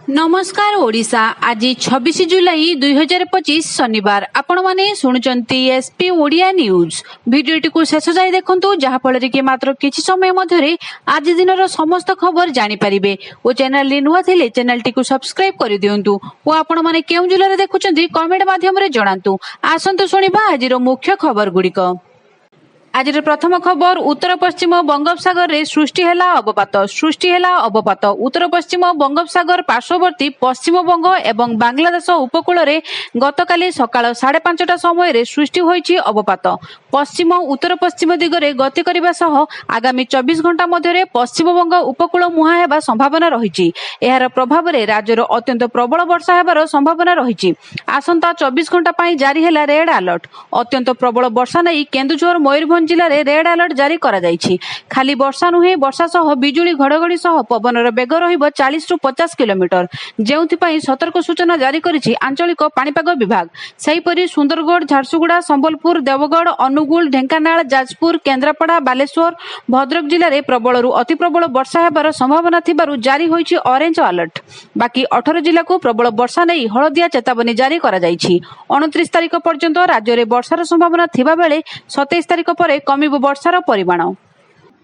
नमस्कार ओडिशा आज 26 जुलाई 2025 शनिवार आपण माने सुनुचंती एसपी ओडिया न्यूज भिडियोटी को शेष जाय देखंतु जहा फଳରେ कि मात्र किछि समय मध्यरे आज दिनर समस्त खबर जानि परिबे ओ चैनल ले नुवा थिले चैनल टी को सब्सक्राइब करि दियंतु ओ आपण माने केउ जिल्ला रे देखुचंती कमेंट माध्यम रे जणांतु आसंतु सुनिबा आजिरो मुख्य खबर गुडिक। आज प्रथम खबर उत्तर पश्चिम बंगोपसागर रे सृष्टि हेला अवपात उत्तर पश्चिम बंगोपसागर पार्श्ववर्ती पश्चिम बंग एवं बांग्लादेश उपकूल रे गतकाली सकाळ 5:30 समय रे सृष्टि होईछि अवपात। पश्चिम उत्तर पश्चिम दिगरे गति करिबा सह आगामी 24 घंटा मध्यरे पश्चिम बंग उपकूल मुहां हेबा संभावना रहिछि। एहार प्रभाव रे राज्यर अत्यंत प्रबल वर्षा हेबार संभावना रहिछि। आसंता 24 घंटा पई जारी हेला रेड अलर्ट। अत्यंत प्रबल वर्षा नै केन्दुझर मयूरभंज जिले में रेड अलर्ट जारी करा जायछि। खाली वर्षा नुहे वर्षा सह बिजुली घड़घड़ी सह पवनर बेग रहिबो 40 रु 50 किलोमीटर जेउथिपई सतर्क सूचना जारी करिछि आंचलिक पाणीपाग विभाग। सेहिपरि सुंदरगढ़ झारसुगुड़ा संबलपुर देवगढ़ अनुगुल ढेंकानाल जाजपुर केन्द्रापड़ा बालेश्वर भद्रक जिले में प्रबल रु अति प्रबल वर्षा हेबार संभावना थिबारु जारी होईछि ऑरेंज अलर्ट। बाकी 18 जिला को प्रबल वर्षा नै हळदिया चेतावनी जारी करा जायछि। 29 तारिख पर्यंत राज्य में वर्षार संभावना थिबा बेले 27 तारिख पर कमिबो वर्षार परिमाण।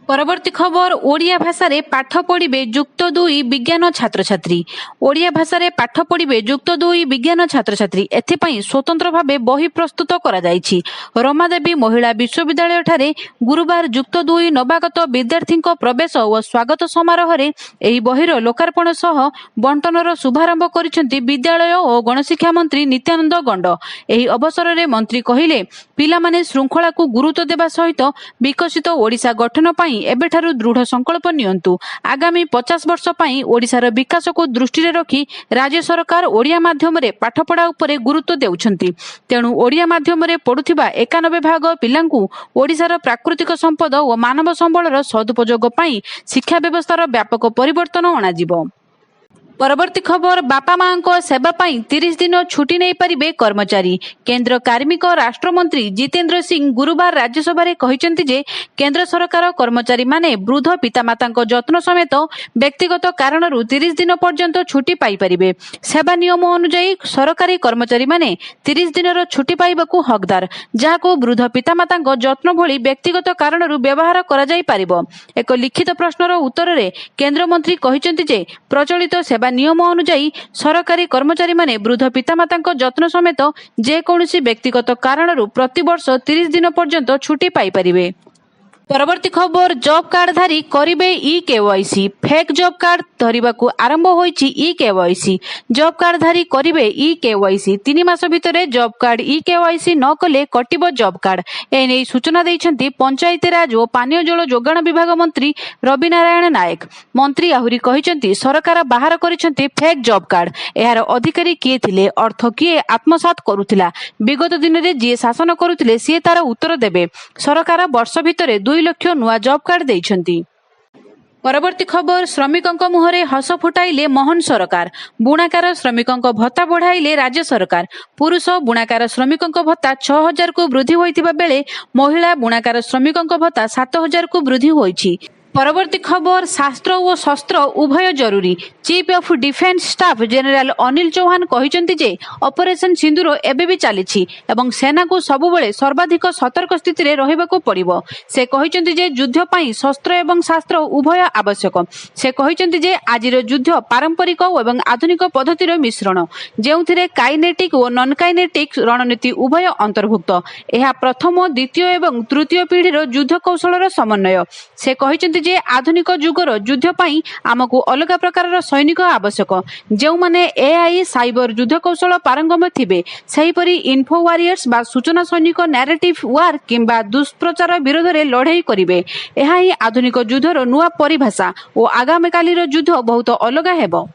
परवर्ती खबर ओडिया भाषा रे पाठ पढ़िबे युक्त 2 विज्ञान छात्र छात्री। ओडिया भाषा रे पाठ पढ़िबे युक्त 2 विज्ञान छात्र छात्री एथिपई स्वतंत्र भाबे बही प्रस्तुत करा जायछि। रमादेवी महिला विश्वविद्यालय ठारे गुरुवार युक्त 2 नवागत विद्यार्थीଙ୍କ प्रवेश और स्वागत समारोह रे एही बहिर लोकार्पण सह बंटनर शुभारंभ करिसेंती विद्यालय और गणशिक्षा मंत्री नित्यानंद गंड। एही अवसर रे मंत्री कहिले पिला माने श्रृंखला को गुरुत्व देबा सहित विकसित ओडिशा गठन पई एबेठारु दृढ़ संकल्प नियंतु। आगामी 50 वर्ष पई ओडिशार विकास को दृष्टि रे रखी राज्य सरकार ओडिया माध्यम रे पाठपढ़ा उपरे गुरुत्व देउछंती। तेणु ओडिया माध्यम रे पढुथिबा 91 भाग पिलांकु ओडिशार प्राकृतिक संपद और मानव संबलर सदुपयोग पई शिक्षा व्यवस्थार व्यापक परिवर्तन अणाजिबो। परवर्ती खबर बापा मां को सेवा पाई 30 दिन छुट्टी नहीं पारिबे कर्मचारी। केंद्र कार्मिक राष्ट्र मंत्री जितेंद्र सिंह गुरुवार राज्यसभा रे कहिसेंती जे केंद्र सरकार कर्मचारी माने वृद्ध पितामाता जत्न समेत व्यक्तिगत कारणरू 30 दिन पर्यंत छुट्टी पाई परिबे। सेवा नियम अनुसार सरकारी कर्मचारी माने 30 दिनर छुट्टी पाइबाकू हकदार, जाहाको वृद्ध पितामाता जत्न भली व्यक्तिगत कारणरू व्यवहार करा जाई पारिबो। एक लिखित प्रश्नर उत्तर रे केंद्र मंत्री कहिसेंती जे प्रचलित सेवा नियम अनुसार सरकारी कर्मचारी माने वृद्ध पितामाता जत्न समेत जेकोसी व्यक्तिगत कारणरू प्रतिवर्ष 30 दिन पर्यंत छुट्टी पाई परिबे। परवर्ती खबर जॉब कार्ड धारी करिबे e KYC. Fake job card धरिबाकू आरंभ होईछि ई केवाईसी। जॉब कार्ड धारी करिबे ई केवाईसी। 3 मास भितरे जॉब कार्ड ई केवाईसी न कले कटिबो जॉब कार्ड। ए नै सूचना दैछंती पंचायती राज और पानीय जल जोगाण विभाग मंत्री रवि नारायण नायक। मंत्री आहुरी कहिसंती सरकार बाहर करिसंती फेक जॉब कार्ड। एहार अधिकारी किए थिले, अर्थ किए आत्मसात करुथिला, विगत दिन रे जे शासन करुथिले से तार उत्तर देबे। सरकार वर्ष भितरे 2 लाख नुआ जॉब कार्ड देइछंती। परवर्ती खबर श्रमिकों मुहरे हस फुटाइले मोहन सरकार। बुणाकार श्रमिकों भत्ता बढ़ाइले राज्य सरकार। पुरुष बुणाकार श्रमिकों भत्ता 6000 को वृद्धि होइतिबा बेले महिला बुणाकार श्रमिकों भत्ता 7000 को वृद्धि होइछि। परवर्ती खबर शास्त्र और शस्त्र उभय जरूरी। Chief of defence staff general Anil Chauhan कहिसंती जे ऑपरेशन सिंदूर एबे भी चलीछि एवं सेना को सबुबले सर्वाधिक सतर्क स्थिति रे रहिबाकू पड़िबो। से कहिसंती जे युद्ध पई शस्त्र एवं शास्त्र उभय आवश्यक। से कहिसंती जे आजिर युद्ध पारंपरिक एवं आधुनिक पद्धतिर मिश्रण, जेउथिरे काइनेटिक और नॉन काइनेटिक रणनीति उभय अंतर्भुक्त। एहा प्रथम, द्वितीय एवं तृतीय पीढ़ीर युद्ध कौशलर समन्वय। से कहिसंती जे आधुनिक युगर युद्ध पई आमको अलग प्रकार सैनिक आवश्यक, जो माने एआई साइबर युद्ध कौशल पारंगम थिबे। सेहिपरि इन्फो वारियर्स बा सूचना सैनिक नैरेटिव वार किंबा दुष्प्रचार विरोध रे लड़ाई करिवे। एहा ही आधुनिक युद्धर नुआ परिभाषा और आगामी कालीर युद्ध बहुत अलग हेबो।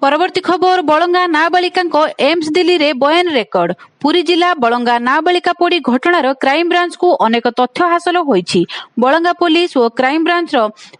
परवर्ती खबर बलंगा नाबालिका एम्स दिल्ली रे बयान रेकर्ड। पुरी जिला बलंगा नाबालिका पोड़ी घटनार क्राइमब्रांच को अनेक तथ्य हासिल होईछि। बलंगा पुलिस और क्राइमब्रांच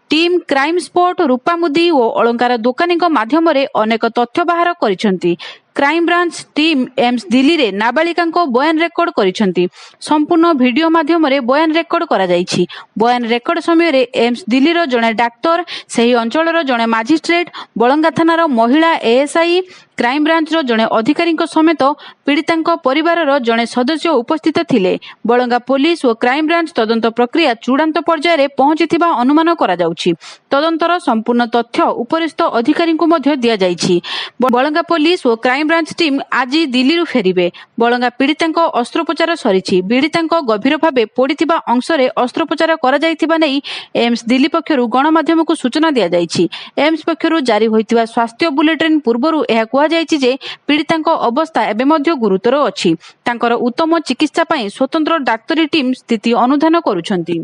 टीम क्राइम स्पॉट रूपामुदी और अलंकार दुकानी माध्यम अनेक तथ्य बाहर करिसेंति। क्राइमब्रांच टीम एम्स दिल्ली रे नाबालिका बयान रेकर्ड करिसेंति। संपूर्ण वीडियो माध्यम बयान रेकर्ड करा जायछि। बयान रेकर्ड समय रे एम्स दिल्ली रो जणे डाक्टर, सही अंचल जणे मजिस्ट्रेट, बलंगा थानार महिला एएसआई, क्राइमब्रांच जणे अधिकारी समेत पीड़िता परिवार जणे सदस्य उपस्थित थिले। बलंगा पुलिस और क्राइमब्रांच तदंत प्रक्रिया चूड़ांत पर्याय रे पहुंचीथिबा अनुमान करा जाउछि। तदंतर संपूर्ण तथ्य उपरिस्थ अधिकारी को मध्य दिया जायछि। बलंगा पुलिस और क्राइमब्रांच टीम आज दिल्ली रु फेरिबे। बलंगा पीड़िता अस्त्रोपचार सरिछि। पीड़िता गभीर भावे पोड़िथिबा अंशरे अस्त्रोपचार करा जायथिबा नै एम्स दिल्ली पक्षरु गणमाध्यम को सूचना दिया जायछि। एम्स पक्षरु जारी होइथिबा स्वास्थ्य बुलेटिन पूर्वरु एहा कुहा जायछि जे पीड़िता अवस्था एबे मध्य गुरुतर अछि। तांकर उत्तम चिकित्सा पई स्वतंत्र डाक्तरी टीम स्थिति अनुधान करूछंती।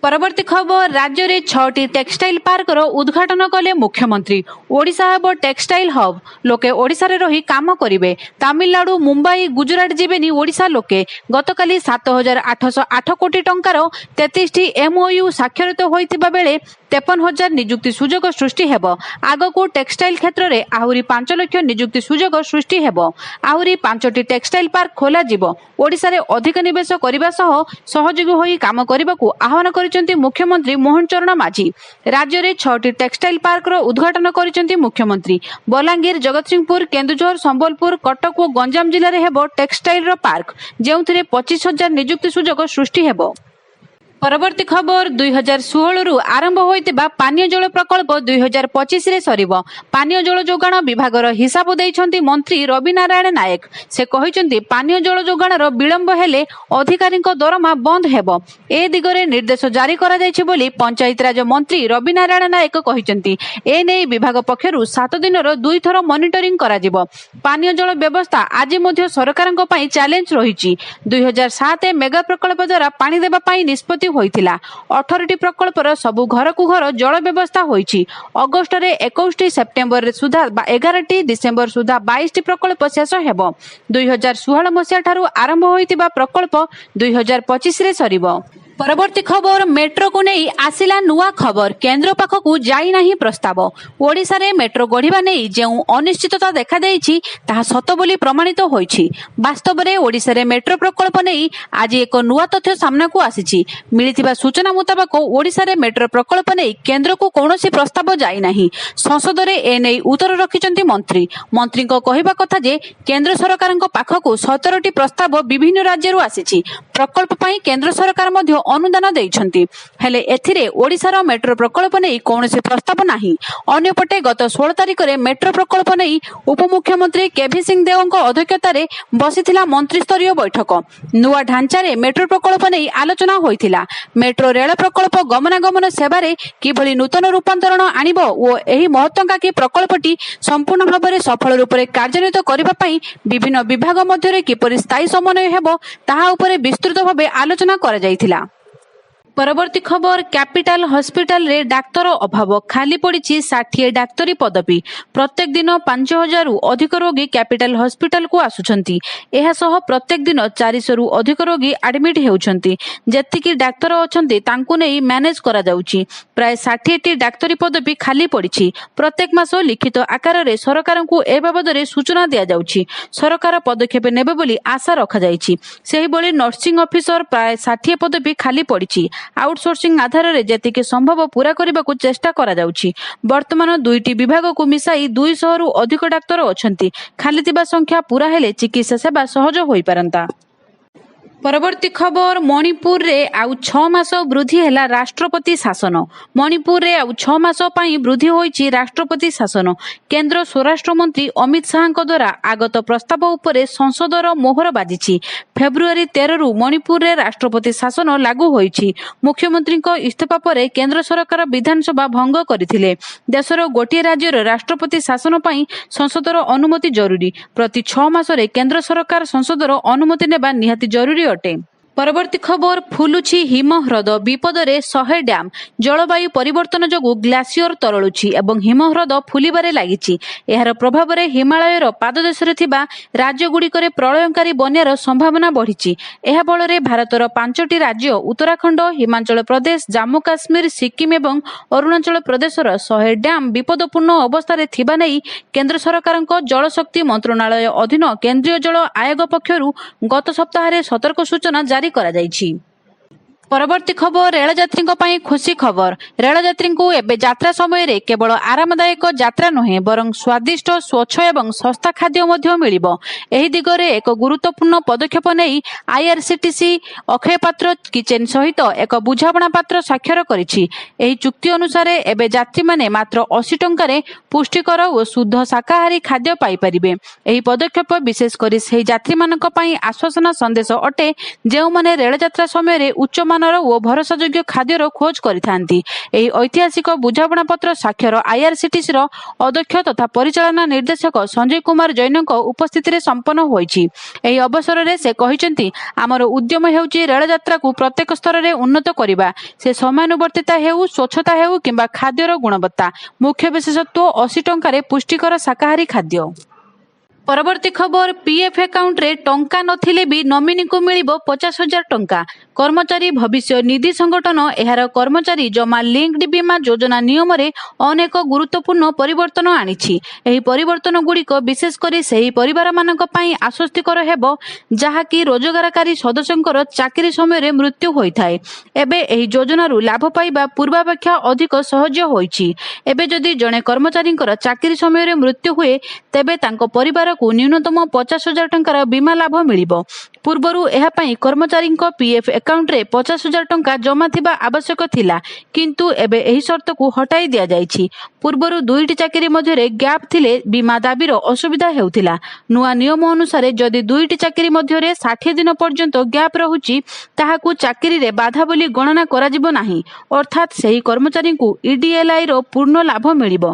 परवर्ती खबर, राज्य में 6टी टेक्सटाइल पार्कर उद्घाटन कले मुख्यमंत्री। ओडिशा हेब टेक्सटाइल हब। लोके ओडिशा रे रही काम करिवे। तमिलनाडु, मुंबई, गुजरात जीवेनी ओडिशा लोके। गतकाली 7,808 कोटी टंकार 33टी एमओयू स्वाक्षरित होइतिबा बेले 53,000 नियुक्ति सुजोग सृष्टि हेब। आगको टेक्सटाइल क्षेत्र में आहुरी 5 लाख नियुक्ति सुजोग सृष्टि हेब। आहुरी 5टी टेक्सटाइल पार्क खोला जिवो। ओडिशा रे अधिक निवेश करबा सह सहयोगी होई काम करबाकू आह्वान करिसेंती मुख्यमंत्री मोहन चरण माझी। राज्य में 6टी टेक्सटाइल पार्कर उद्घाटन करिसेंती मुख्यमंत्री। बलांगीर, जगतसिंहपुर, केन्दुझर, संबलपुर, कटक और गंजाम जिले में हेब टेक्सटाइल पार्क, जेउथिरे 25,000 नियुक्ति सुजोग सृष्टि हेब। परवर्ती खबर, 2016 रु आरंभ होइतिबा पानीय जल प्रकल्प 2025 रे सरिबो। पानीय जल जोगाण विभागर हिसाब दैछंती मंत्री रवि नारायण नायक। से कहिसंती पानीय जल जोगाणर विलंब हेले अधिकारीक दरमा बंद हेबो। ए दिगरे निर्देश जारी करा जायछि बोली पंचायत राज मंत्री रवि नारायण नायक कहिसंती। ए नै विभाग पक्षरु 7 दिनर 2 थर मॉनिटरिंग करा जिवो। पानीय जल व्यवस्था आज मध्य सरकारक पई चैलेंज रहिछि। 2007 मेगा प्रकल्प द्वारा पानी देबा पई निष्पत्ति होइथिला। 18टी प्रकल्पर सबु घर को घर जल व्यवस्था होइछि। अगस्त रे 21 सेप्टेम्बर रे सुधा 11टी, डिसेम्बर सुधा 22टी प्रकल्प शेष हेबो। 2016 मसिया ठारू आरंभ होइतिबा प्रकल्प 2025 रे सरिबो। परवर्ती खबर, मेट्रो को नहीं आसिला नुआ खबर। केंद्र पाखकू जाई नाही प्रस्ताव। ओडिशा रे मेट्रो गढ़िबा नहीं जेउ अनिश्चितता देखा देइछि ताहा सत बोली प्रमाणित होइछि। वास्तव रे ओडिशा रे मेट्रो प्रकल्प नहीं आज एक नुआ तथ्य सामना को आसीछि। मिलिथिबा सूचना मुताबिक ओडिशा रे मेट्रो प्रकल्प नहीं केंद्र को कौनसी प्रस्ताव जाई नाही। संसद रे ए नहीं उत्तर रखिचंती मंत्री। मंत्री को कहिबा कथा जे केंद्र सरकारक पाखकू 17टी प्रस्ताव विभिन्न राज्यरू आसीछि। प्रकल्प पई केंद्र सरकार मध्य अनुदान देइछंती। हेले एथिरे ओडिशार मेट्रो प्रकल्प नहीं कौनसी प्रस्ताव नाही। अन्यपटे गत 16 तारिख रे मेट्रो प्रकल्प नहीं उपमुख्यमंत्री केभी सिंह देवଙ୍କ अध्यक्षता रे बसिथिला मंत्री स्तरीय बैठक। नुआ ढांचा रे मेट्रो प्रकल्प नहीं आलोचना होइथिला। मेट्रो रेल प्रकल्प गमनागमन सेवा रे किभली नूतन रूपांतरण आनिबो ओ एही महत्वाकांक्षी प्रकल्पटी संपूर्ण भाव में सफल रूप से कार्यान्वित करबा पई विभिन्न विभाग मध्य रे किपरि स्थायी समन्वय हेबो ताहा उपरे विस्तृत भाव आलोचना करा जायथिला। परवर्ती खबर, कैपिटल हॉस्पिटल रे डाक्तर अभाव। खाली पड़ी 60 डाक्तरी पदवी। प्रत्येक दिन 5,000 रु अधिक रोगी कैपिटल हॉस्पिटल को आसुछंती। एहा सह प्रत्येक दिन 400 रु अधिक रोगी एडमिट हेउछंती। जेतिकी डाक्तर अछंती तांकु नै मैनेज करा जाउची। प्राय 60टी डाक्तरी पदवी खाली पड़िछि। प्रत्येक मास लिखित आकार रे सरकार को ए बाबद रे सूचना दिया जाउची। सरकार पदक्षेप नेबे बोली आशा रखा जाइछि। सेही बोली नर्सिंग ऑफिसर प्राय 60 पदवी खाली पड़िछि। आउटसोर्सिंग आधार रे जेतिके संभव पूरा करबा को चेष्टा करा जाउछि। वर्तमान 2टी विभाग को मिसाई 200 रु अधिक डाक्तर अछंती। खाली थिबा संख्या पूरा हेले चिकित्सा सेवा सहज होई पारंता। परवर्ती खबर, मणिपुर रे आउ 6 मास वृद्धि हैला राष्ट्रपति शासन। मणिपुर रे आउ 6 मास पई वृद्धि होईची राष्ट्रपति शासन। केंद्र स्वराष्ट्र मंत्री अमित शाह द्वारा आगत प्रस्ताव उपरे संसदर मोहर बाजिछि। फेब्रुआरी 13 रु मणिपुर रे राष्ट्रपति शासन लागू होईची। मुख्यमंत्री इस्तीफा पर केंद्र सरकार विधानसभा भंग करथिले। देशर गोटे राज्यर राष्ट्रपति शासन पई संसदर अनुमति जरूरी। प्रति 6 मास रे केंद्र सरकार संसदर अनुमति नेबा निहाती जरूरी अटे। ପରବର୍ତ୍ତୀ ଖବର ଫୁଲୁଛି ହିମହ୍ରଦ ବିପଦରେ 100 ଡ୍ୟାମ୍ ଜଳବାୟୁ ପରିବର୍ତ୍ତନ ଯୋଗୁଁ ଗ୍ଲାସିୟର ତରଳୁଛି ଏବଂ ହିମହ୍ରଦ ଫୁଲିବାରେ ଲାଗିଛି। ଏହାର ପ୍ରଭାବରେ ହିମାଳୟର ପାଦଦେଶରେ ଥିବା ରାଜ୍ୟଗୁଡ଼ିକରେ ପ୍ରଳୟଙ୍କରୀ ବନ୍ୟାର ସମ୍ଭାବନା ବଢ଼ିଛି। ଏହା ଫଳରେ ଭାରତର 5ଟି ରାଜ୍ୟ ଉତ୍ତରାଖଣ୍ଡ, ହିମାଚଳ ପ୍ରଦେଶ, ଜାମ୍ମୁ କାଶ୍ମୀର, ସିକିମ୍ ଏବଂ ଅରୁଣାଚଳ ପ୍ରଦେଶର 100 ଡ୍ୟାମ୍ ବିପଦପୂର୍ଣ୍ଣ ଅବସ୍ଥାରେ ଥିବା ନେଇ କେନ୍ଦ୍ର ସରକାରଙ୍କ ଜଳଶକ୍ତି ମନ୍ତ୍ରଣାଳୟ ଅଧୀନ କେନ୍ଦ୍ରୀୟ ଜଳ ଆୟୋଗ ପକ୍ଷରୁ ଗତ ସପ୍ତାହରେ ସତର୍କ ସୂଚନା ଜାରି କରାଯାଇଛି। ପରବର୍ତ୍ତୀ ଖବର ରେଳଯାତ୍ରୀଙ୍କ ପାଇଁ ଖୁସି ଖବର। ରେଳଯାତ୍ରୀଙ୍କୁ ଏବେ ଯାତ୍ରା ସମୟରେ କେବଳ ଆରାମଦାୟକ ଯାତ୍ରା ନୁହେଁ ବରଂ ସ୍ୱାଦିଷ୍ଟ, ସ୍ୱଚ୍ଛ ଏବଂ ଶସ୍ତା ଖାଦ୍ୟ ମଧ୍ୟ ମିଳିବ। ଏହି ଦିଗରେ ଏକ ଗୁରୁତ୍ୱପୂର୍ଣ୍ଣ ପଦକ୍ଷେପ ନେଇ ଆଇଆରସିଟିସି ଅକ୍ଷୟ ପାତ୍ର କିଚେନ୍ ସହିତ ଏକ ବୁଝାମଣା ପତ୍ର ସ୍ୱାକ୍ଷର କରିଛି। ଏହି ଚୁକ୍ତି ଅନୁସାରେ ଏବେ ଯାତ୍ରୀମାନେ ମାତ୍ର 80 ଟଙ୍କାରେ ପୁଷ୍ଟିକର ଓ ଶୁଦ୍ଧ ଶାକାହାରୀ ଖାଦ୍ୟ ପାଇପାରିବେ। ଏହି ପଦକ୍ଷେପ ବିଶେଷ କରି ସେହି ଯାତ୍ରୀମାନଙ୍କ ପାଇଁ ଆଶ୍ୱାସନା ସନ୍ଦେଶ ଅଟେ ଯେଉଁମାନେ ରେଳଯାତ୍ରା ସମୟରେ ଉଚ୍ଚମାନର ଓ ଭରସାଯୋଗ୍ୟ ଖାଦ୍ୟର ଖୋଜ କରିଥାନ୍ତି। ଏହି ଐତିହାସିକ ବୁଝାମଣାପତ୍ର ସ୍ୱାକ୍ଷର ଆଇଆରସିଟିସିର ଅଧ୍ୟକ୍ଷ ତଥା ପରିଚାଳନା ନିର୍ଦ୍ଦେଶକ ସଞ୍ଜୟ କୁମାର ଜୈନଙ୍କ ଉପସ୍ଥିତିରେ ସମ୍ପନ୍ନ ହୋଇଛି। ଏହି ଅବସରରେ ସେ କହିଛନ୍ତି, ଆମର ଉଦ୍ୟମ ହେଉଛି ରେଳଯାତ୍ରାକୁ ପ୍ରତ୍ୟେକ ସ୍ତରରେ ଉନ୍ନତ କରିବା। ସେ ସମୟାନୁବର୍ତ୍ତିତା ହେଉ, ସ୍ୱଚ୍ଛତା ହେଉ କିମ୍ବା ଖାଦ୍ୟର ଗୁଣବତ୍ତା। ମୁଖ୍ୟ ବିଶେଷତ୍ୱ 80 ଟଙ୍କାରେ ପୁଷ୍ଟିକର ଶାକାହାରୀ ଖାଦ୍ୟ। ପରବର୍ତ୍ତୀ ଖବର ପିଏଫ୍ ଆକାଉଣ୍ଟରେ ଟଙ୍କା ନଥିଲେ ବି ନୋମିନିଙ୍କୁ ମିଳିବ 50,000 ଟଙ୍କା। କର୍ମଚାରୀ ଭବିଷ୍ୟ ନିଧି ସଂଗଠନ ଏହାର କର୍ମଚାରୀ ଜମା ଲିଙ୍କଡ ବୀମା ଯୋଜନା ନିୟମରେ ଅନେକ ଗୁରୁତ୍ୱପୂର୍ଣ୍ଣ ପରିବର୍ତ୍ତନ ଆଣିଛି। ଏହି ପରିବର୍ତ୍ତନଗୁଡ଼ିକ ବିଶେଷ କରି ସେହି ପରିବାରମାନଙ୍କ ପାଇଁ ଆଶ୍ୱସ୍ତିକର ହେବ ଯାହାକି ରୋଜଗାରକାରୀ ସଦସ୍ୟଙ୍କର ଚାକିରି ସମୟରେ ମୃତ୍ୟୁ ହୋଇଥାଏ। ଏବେ ଏହି ଯୋଜନାରୁ ଲାଭ ପାଇବା ପୂର୍ବାପେକ୍ଷା ଅଧିକ ସହଜ ହୋଇଛି। ଏବେ ଯଦି ଜଣେ କର୍ମଚାରୀଙ୍କର ଚାକିରି ସମୟରେ ମୃତ୍ୟୁ ହୁଏ ତେବେ ତାଙ୍କ ପରିବାରକୁ ନ୍ୟୁନତମ 50,000 ଟଙ୍କାର ବୀମା ଲାଭ ମିଳିବ। ପୂର୍ବରୁ ଏହା ପାଇଁ କର୍ମଚାରୀଙ୍କ ପିଏଫ୍ ଆକାଉଣ୍ଟରେ 50,000 ଟଙ୍କା ଜମା ଥିବା ଆବଶ୍ୟକ ଥିଲା, କିନ୍ତୁ ଏବେ ଏହି ସର୍ତ୍ତକୁ ହଟାଇ ଦିଆଯାଇଛି। ପୂର୍ବରୁ 2ଟି ଚାକିରି ମଧ୍ୟରେ ଗ୍ୟାପ୍ ଥିଲେ ବୀମା ଦାବିର ଅସୁବିଧା ହେଉଥିଲା। ନୂଆ ନିୟମ ଅନୁସାରେ ଯଦି 2ଟି ଚାକିରି ମଧ୍ୟରେ 60 ଦିନ ପର୍ଯ୍ୟନ୍ତ ଗ୍ୟାପ୍ ରହୁଛି ତାହାକୁ ଚାକିରିରେ ବାଧା ବୋଲି ଗଣନା କରାଯିବ ନାହିଁ, ଅର୍ଥାତ୍ ସେହି କର୍ମଚାରୀଙ୍କୁ ଇଡିଏଲ୍ଆଇର ପୂର୍ଣ୍ଣ ଲାଭ ମିଳିବ।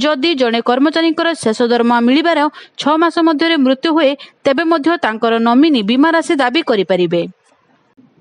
ଯଦି ଜଣେ କର୍ମଚାରୀଙ୍କର ଶେଷ ଦରମା ମିଳିବାର 6 ମାସ ମଧ୍ୟରେ ମୃତ୍ୟୁ ହୁଏ ତେବେ ମଧ୍ୟ ତାଙ୍କର ନୋମିନି ବୀମା ରାଶି ଦାବି କରିପାରିବେ।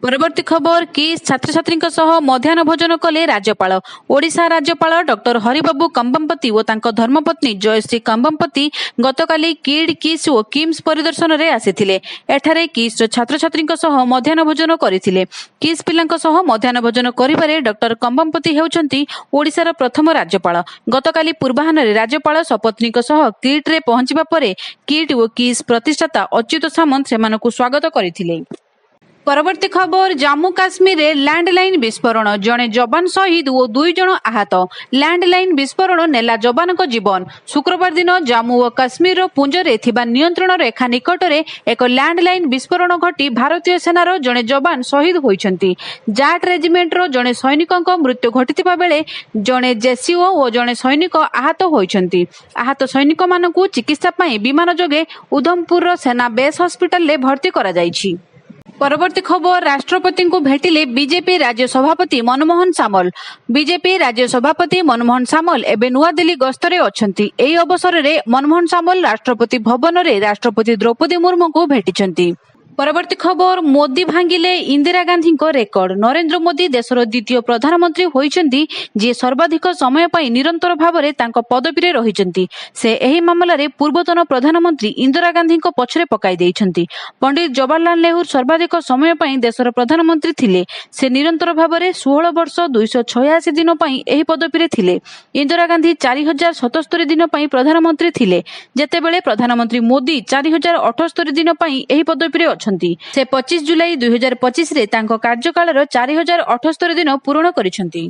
ପରବର୍ତ୍ତୀ ଖବର କିସ୍ ଛାତ୍ରଛାତ୍ରୀଙ୍କ ସହ ମଧ୍ୟାହ୍ନ ଭୋଜନ କଲେ ରାଜ୍ୟପାଳ। ଓଡ଼ିଶା ରାଜ୍ୟପାଳ ଡକ୍ଟର ହରିବାବୁ କମ୍ବମପତି ଓ ତାଙ୍କ ଧର୍ମପତ୍ନୀ ଜୟଶ୍ରୀ କମ୍ବମପତି ଗତକାଲି କିଡ୍ କିସ୍ ଓ କିମ୍ସ ପରିଦର୍ଶନରେ ଆସିଥିଲେ। ଏଠାରେ କିସ୍ର ଛାତ୍ରଛାତ୍ରୀଙ୍କ ସହ ମଧ୍ୟାହ୍ନ ଭୋଜନ କରିଥିଲେ। କିସ୍ ପିଲାଙ୍କ ସହ ମଧ୍ୟାହ୍ନ ଭୋଜନ କରିବାରେ ଡକ୍ଟର କମ୍ବମପତି ହେଉଛନ୍ତି ଓଡ଼ିଶାର ପ୍ରଥମ ରାଜ୍ୟପାଳ। ଗତକାଲି ପୂର୍ବାହ୍ନରେ ରାଜ୍ୟପାଳ ସପତ୍ନୀଙ୍କ ସହ କିଟ୍ରେ ପହଞ୍ଚିବା ପରେ କିଟ୍ ଓ କିସ୍ ପ୍ରତିଷ୍ଠାତା ଅଚ୍ୟୁତ ସାମନ୍ତ ସେମାନଙ୍କୁ ସ୍ୱାଗତ କରିଥିଲେ। ପରବର୍ତ୍ତୀ ଖବର ଜାମ୍ମୁ କାଶ୍ମୀରରେ ଲ୍ୟାଣ୍ଡଲାଇନ୍ ବିସ୍ଫୋରଣ, ଜଣେ ଯବାନ ଶହୀଦ ଓ 2 ଜଣ ଆହତ। ଲ୍ୟାଣ୍ଡଲାଇନ୍ ବିସ୍ଫୋରଣ ନେଲା ଯବାନଙ୍କ ଜୀବନ। ଶୁକ୍ରବାର ଦିନ ଜାମ୍ମୁ ଓ କାଶ୍ମୀରର ପୁଞ୍ଜରେ ଥିବା ନିୟନ୍ତ୍ରଣ ରେଖା ନିକଟରେ ଏକ ଲ୍ୟାଣ୍ଡଲାଇନ୍ ବିସ୍ଫୋରଣ ଘଟି ଭାରତୀୟ ସେନାର ଜଣେ ଯବାନ ଶହୀଦ ହୋଇଛନ୍ତି। ଜାଟ୍ ରେଜିମେଣ୍ଟର ଜଣେ ସୈନିକଙ୍କ ମୃତ୍ୟୁ ଘଟିଥିବା ବେଳେ ଜଣେ ଜେସିଓ ଓ ଜଣେ ସୈନିକ ଆହତ ହୋଇଛନ୍ତି। ଆହତ ସୈନିକମାନଙ୍କୁ ଚିକିତ୍ସା ପାଇଁ ବିମାନ ଯୋଗେ ଉଧମପୁରର ସେନା ବେସ୍ ହସ୍ପିଟାଲରେ ଭର୍ତ୍ତି କରାଯାଇଛି। ପରବର୍ତ୍ତୀ ଖବର ରାଷ୍ଟ୍ରପତିଙ୍କୁ ଭେଟିଲେ ବିଜେପି ରାଜ୍ୟ ସଭାପତି ମନମୋହନ ସାମଲ। ବିଜେପି ରାଜ୍ୟ ସଭାପତି ମନମୋହନ ସାମଲ ଏବେ ନୂଆଦିଲ୍ଲୀ ଗସ୍ତରେ ଅଛନ୍ତି। ଏହି ଅବସରରେ ମନମୋହନ ସାମଲ ରାଷ୍ଟ୍ରପତି ଭବନରେ ରାଷ୍ଟ୍ରପତି ଦ୍ରୌପଦୀ ମୁର୍ମୁଙ୍କୁ ଭେଟିଛନ୍ତି। ପରବର୍ତ୍ତୀ ଖବର ମୋଦି ଭାଙ୍ଗିଲେ ଇନ୍ଦିରା ଗାନ୍ଧୀଙ୍କ ରେକର୍ଡ। ନରେନ୍ଦ୍ର ମୋଦି ଦେଶର ଦ୍ୱିତୀୟ ପ୍ରଧାନମନ୍ତ୍ରୀ ହୋଇଛନ୍ତି ଯିଏ ସର୍ବାଧିକ ସମୟ ପାଇଁ ନିରନ୍ତର ଭାବରେ ତାଙ୍କ ପଦବୀରେ ରହିଛନ୍ତି। ସେ ଏହି ମାମଲାରେ ପୂର୍ବତନ ପ୍ରଧାନମନ୍ତ୍ରୀ ଇନ୍ଦିରା ଗାନ୍ଧୀଙ୍କ ପଛରେ ପକାଇ ଦେଇଛନ୍ତି। ପଣ୍ଡିତ ଜବାହରଲାଲ ନେହେରୁ ସର୍ବାଧିକ ସମୟ ପାଇଁ ଦେଶର ପ୍ରଧାନମନ୍ତ୍ରୀ ଥିଲେ। ସେ ନିରନ୍ତର ଭାବରେ 16 ବର୍ଷ 286 ଦିନ ପାଇଁ ଏହି ପଦବୀରେ ଥିଲେ। ଇନ୍ଦିରା ଗାନ୍ଧୀ 4077 ଦିନ ପାଇଁ ପ୍ରଧାନମନ୍ତ୍ରୀ ଥିଲେ, ଯେତେବେଳେ ପ୍ରଧାନମନ୍ତ୍ରୀ ମୋଦି 4078 ଦିନ ପାଇଁ ଏହି ପଦବୀରେ ଅଛନ୍ତି। ସେ 25 ଜୁଲାଇ 2025ରେ ତାଙ୍କ କାର୍ଯ୍ୟକାଳର 4078 ଦିନ ପୂରଣ କରିଛନ୍ତି।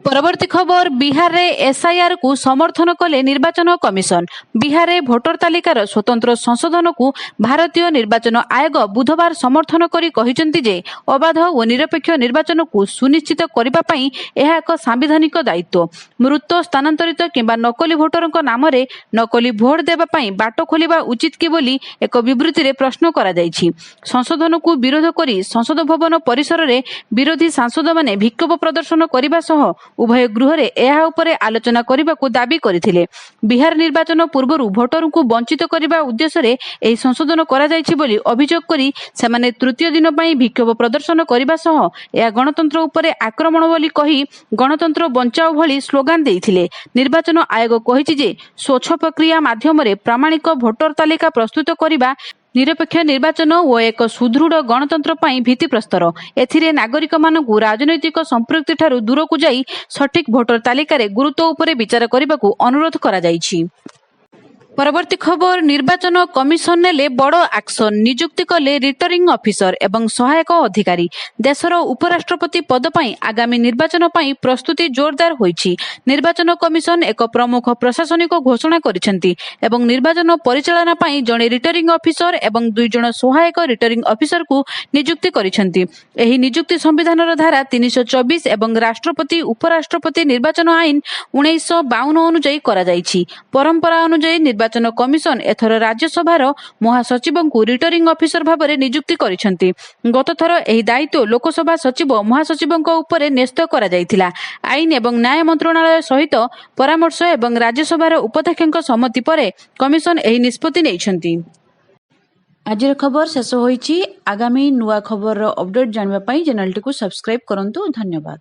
ପରବର୍ତ୍ତୀ ଖବର ବିହାରରେ ଏସ୍ଆଇଆର୍କୁ ସମର୍ଥନ କଲେ ନିର୍ବାଚନ କମିଶନ। ବିହାରରେ ଭୋଟର ତାଲିକାର ସ୍ୱତନ୍ତ୍ର ସଂଶୋଧନକୁ ଭାରତୀୟ ନିର୍ବାଚନ ଆୟୋଗ ବୁଧବାର ସମର୍ଥନ କରି କହିଛନ୍ତି ଯେ ଅବାଧ ଓ ନିରପେକ୍ଷ ନିର୍ବାଚନକୁ ସୁନିଶ୍ଚିତ କରିବା ପାଇଁ ଏହା ଏକ ସାମ୍ବିଧାନିକ ଦାୟିତ୍ୱ। ମୃତ, ସ୍ଥାନାନ୍ତରିତ କିମ୍ବା ନକଲି ଭୋଟରଙ୍କ ନାମରେ ନକଲି ଭୋଟ ଦେବା ପାଇଁ ବାଟ ଖୋଲିବା ଉଚିତ କି ବୋଲି ଏକ ବିବୃତ୍ତିରେ ପ୍ରଶ୍ନ କରାଯାଇଛି। ସଂଶୋଧନକୁ ବିରୋଧ କରି ସଂସଦ ଭବନ ପରିସରରେ ବିରୋଧୀ ସାଂସଦମାନେ ବିକ୍ଷୋଭ ପ୍ରଦର୍ଶନ କରିବା ସହ ଉଭୟ ଗୃହରେ ଏହା ଉପରେ ଆଲୋଚନା କରିବାକୁ ଦାବି କରିଥିଲେ। ବିହାର ନିର୍ବାଚନ ପୂର୍ବରୁ ଭୋଟରଙ୍କୁ ବଞ୍ଚିତ କରିବା ଉଦ୍ଦେଶ୍ୟରେ ଏହି ସଂଶୋଧନ କରାଯାଇଛି ବୋଲି ଅଭିଯୋଗ କରି ସେମାନେ ତୃତୀୟ ଦିନ ପାଇଁ ବିକ୍ଷୋଭ ପ୍ରଦର୍ଶନ କରିବା ସହ ଏହା ଗଣତନ୍ତ୍ର ଉପରେ ଆକ୍ରମଣ ବୋଲି କହି ଗଣତନ୍ତ୍ର ବଞ୍ଚାଅ ଭଳି ସ୍ଲୋଗାନ ଦେଇଥିଲେ। ନିର୍ବାଚନ ଆୟୋଗ କହିଛି ଯେ ସ୍ୱଚ୍ଛ ପ୍ରକ୍ରିୟା ମାଧ୍ୟମରେ ପ୍ରାମାଣିକ ଭୋଟର ତାଲିକା ପ୍ରସ୍ତୁତ କରିବା ନିରପେକ୍ଷ ନିର୍ବାଚନ ଓ ଏକ ସୁଦୃଢ଼ ଗଣତନ୍ତ୍ର ପାଇଁ ଭିତ୍ତିପ୍ରସ୍ତର। ଏଥିରେ ନାଗରିକମାନଙ୍କୁ ରାଜନୈତିକ ସମ୍ପୃକ୍ତିଠାରୁ ଦୂରକୁ ଯାଇ ସଠିକ୍ ଭୋଟର ତାଲିକାରେ ଗୁରୁତ୍ୱ ଉପରେ ବିଚାର କରିବାକୁ ଅନୁରୋଧ କରାଯାଇଛି। ପରବର୍ତ୍ତୀ ଖବର, ନିର୍ବାଚନ କମିଶନ ନେଲେ ବଡ଼ ଆକ୍ସନ, ନିଯୁକ୍ତି କଲେ ରିଟର୍ଣ୍ଣିଂ ଅଫିସର ଏବଂ ସହାୟକ ଅଧିକାରୀ। ଦେଶର ଉପରାଷ୍ଟ୍ରପତି ପଦ ପାଇଁ ଆଗାମୀ ନିର୍ବାଚନ ପାଇଁ ପ୍ରସ୍ତୁତି ଜୋରଦାର ହୋଇଛି। ନିର୍ବାଚନ କମିଶନ ଏକ ପ୍ରମୁଖ ପ୍ରଶାସନିକ ଘୋଷଣା କରିଛନ୍ତି ଏବଂ ନିର୍ବାଚନ ପରିଚାଳନା ପାଇଁ ଜଣେ ରିଟର୍ଣ୍ଣିଂ ଅଫିସର ଏବଂ 2 ଜଣ ସହାୟକ ରିଟର୍ଣ୍ଣିଂ ଅଫିସରକୁ ନିଯୁକ୍ତି କରିଛନ୍ତି। ଏହି ନିଯୁକ୍ତି ସମ୍ବିଧାନର ଧାରା 324 ଏବଂ ରାଷ୍ଟ୍ରପତି ଉପରାଷ୍ଟ୍ରପତି ନିର୍ବାଚନ ଆଇନ 1952 ଅନୁଯାୟୀ କରାଯାଇଛି। ପରମ୍ପରା ଅନୁଯାୟୀ ନିର୍ବାଚନ କମିଶନ ଏଥର ରାଜ୍ୟସଭାର ମହାସଚିବଙ୍କୁ ରିଟର୍ଣ୍ଣିଂ ଅଫିସର ଭାବରେ ନିଯୁକ୍ତି କରିଛନ୍ତି। ଗତ ଥର ଏହି ଦାୟିତ୍ୱ ଲୋକସଭା ସଚିବ ମହାସଚିବଙ୍କ ଉପରେ ନ୍ୟସ୍ତ କରାଯାଇଥିଲା। ଆଇନ ଏବଂ ନ୍ୟାୟ ମନ୍ତ୍ରଣାଳୟ ସହିତ ପରାମର୍ଶ ଏବଂ ରାଜ୍ୟସଭାର ଉପାଧ୍ୟକ୍ଷଙ୍କ ସମ୍ମତି ପରେ କମିଶନ ଏହି ନିଷ୍ପତ୍ତି ନେଇଛନ୍ତି। ଆଜିର ଖବର ଶେଷ ହୋଇଛି। ଆଗାମୀ ନୂଆ ଖବରର ଅପଡେଟ୍ ଜାଣିବା ପାଇଁ ଚ୍ୟାନେଲଟିକୁ ସବସ୍କ୍ରାଇବ୍ କରନ୍ତୁ। ଧନ୍ୟବାଦ।